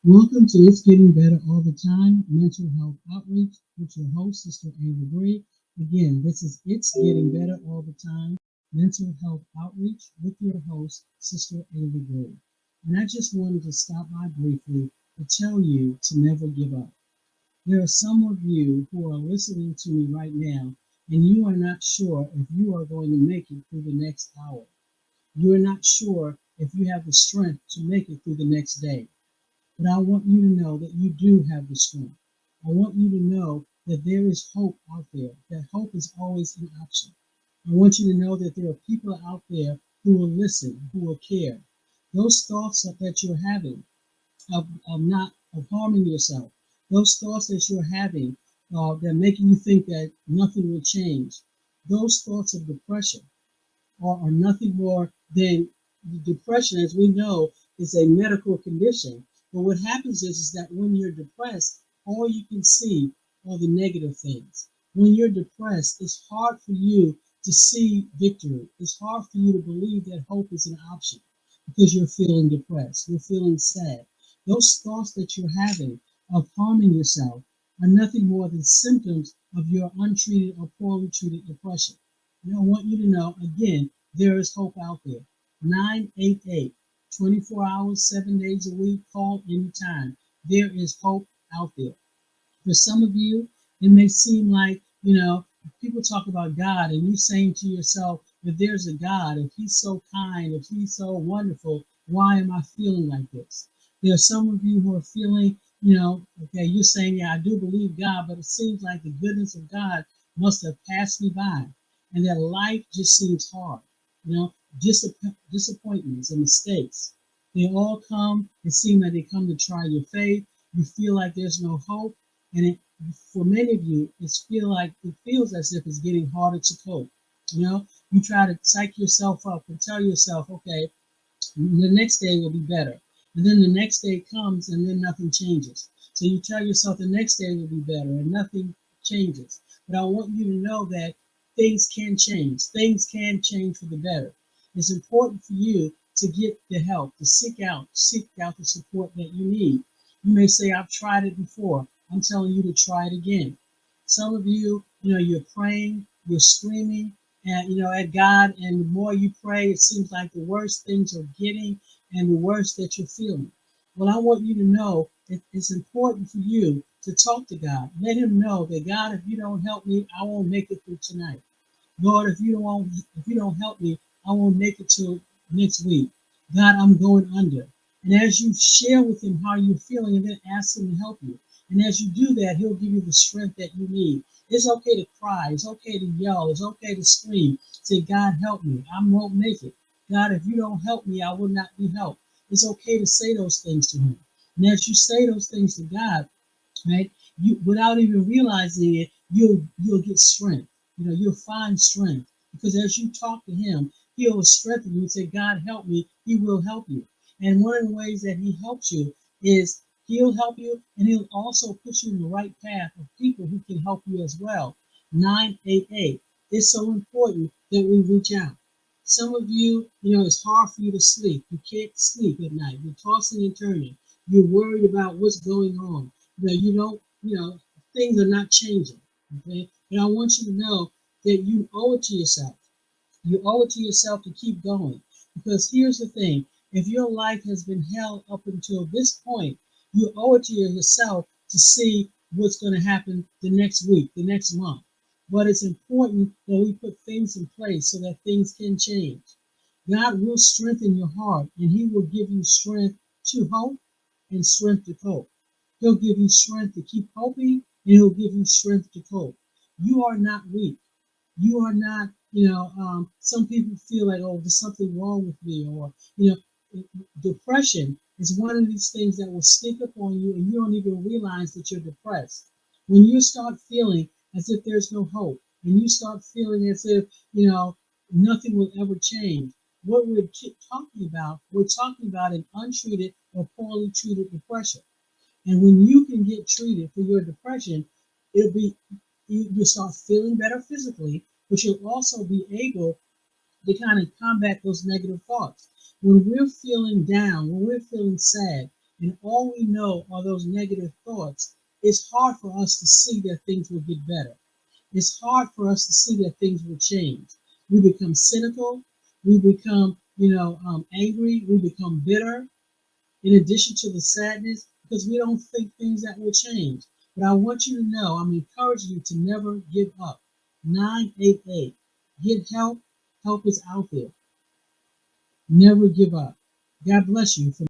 Welcome to It's Getting Better All the Time Mental Health Outreach with your host, Sister Ava Bree. Again, this is It's Getting Better All the Time Mental Health Outreach with your host, Sister Ava Bree. And I just wanted to stop by briefly to tell you to never give up. There are some of you who are listening to me right now, and you are not sure if you are going to make it through the next hour. You are not sure if you have the strength to make it through the next day. But I want you to know that you do have the strength. I want you to know that there is hope out there, that hope is always an option. I want you to know that there are people out there who will listen, who will care. Those thoughts that you're having of not of harming yourself, those thoughts that you're having that are making you think that nothing will change, those thoughts of depression are nothing more than depression, as we know, is a medical condition. But what happens is that when you're depressed, all you can see are the negative things. When you're depressed, it's hard for you to see victory. It's hard for you to believe that hope is an option because you're feeling depressed, you're feeling sad. Those thoughts that you're having of harming yourself are nothing more than symptoms of your untreated or poorly treated depression. And I want you to know again, there is hope out there. 988, 24 hours, 7 days a week, call anytime. There is hope out there. For some of you, it may seem like, people talk about God and you saying to yourself, if there's a God, if he's so kind, if he's so wonderful, why am I feeling like this? There are some of you who are feeling, okay, you're saying, yeah, I do believe God, but it seems like the goodness of God must have passed me by and that life just seems hard. You know, disappointments and mistakes, they all come, it seems like they come to try your faith. You feel like there's no hope and for many of you, it feels as if it's getting harder to cope. You try to psych yourself up and tell yourself, okay, the next day will be better. And then the next day comes and then nothing changes. So you tell yourself the next day will be better and nothing changes. But I want you to know that things can change. Things can change for the better. It's important for you to get the help, to seek out the support that you need. You may say, I've tried it before. I'm telling you to try it again. Some of you, you're praying, you're screaming, and at God, and the more you pray, it seems like the worse things are getting and the worse that you're feeling. Well, I want you to know that it's important for you to talk to God. Let him know that God, if you don't help me, I won't make it through tonight. Lord, if you don't help me, I won't make it till next week. God, I'm going under. And as you share with him how you're feeling and then ask him to help you. And as you do that, he'll give you the strength that you need. It's okay to cry. It's okay to yell. It's okay to scream. Say, God, help me. I won't make it. God, if you don't help me, I will not be helped. It's okay to say those things to him. And as you say those things to God, right, you without even realizing it, you'll get strength. You'll find strength because as you talk to him, he'll strengthen you and say, God, help me. He will help you. And one of the ways that he helps you is he'll help you and he'll also put you in the right path of people who can help you as well. 988. It's so important that we reach out. Some of you, it's hard for you to sleep. You can't sleep at night. You're tossing and turning. You're worried about what's going on. You don't, things are not changing. Okay. And I want you to know that you owe it to yourself. You owe it to yourself to keep going. Because here's the thing, if your life has been held up until this point, you owe it to yourself to see what's going to happen the next week, the next month. But it's important that we put things in place so that things can change. God will strengthen your heart and he will give you strength to hope and strength to cope. He'll give you strength to keep hoping and he'll give you strength to cope. You are not weak. You are not, some people feel like, oh, there's something wrong with me, or, depression is one of these things that will sneak up on you and you don't even realize that you're depressed. When you start feeling as if there's no hope, and you start feeling as if, nothing will ever change, what we're talking about an untreated or poorly treated depression. And when you can get treated for your depression, it'll be you start feeling better physically, but you'll also be able to kind of combat those negative thoughts. When we're feeling down, when we're feeling sad, and all we know are those negative thoughts, it's hard for us to see that things will get better. It's hard for us to see that things will change. We become cynical. We become, angry. We become bitter. In addition to the sadness, because we don't think things that will change. But I want you to know, I'm encouraging you to never give up. 988. Get help. Help is out there. Never give up. God bless you.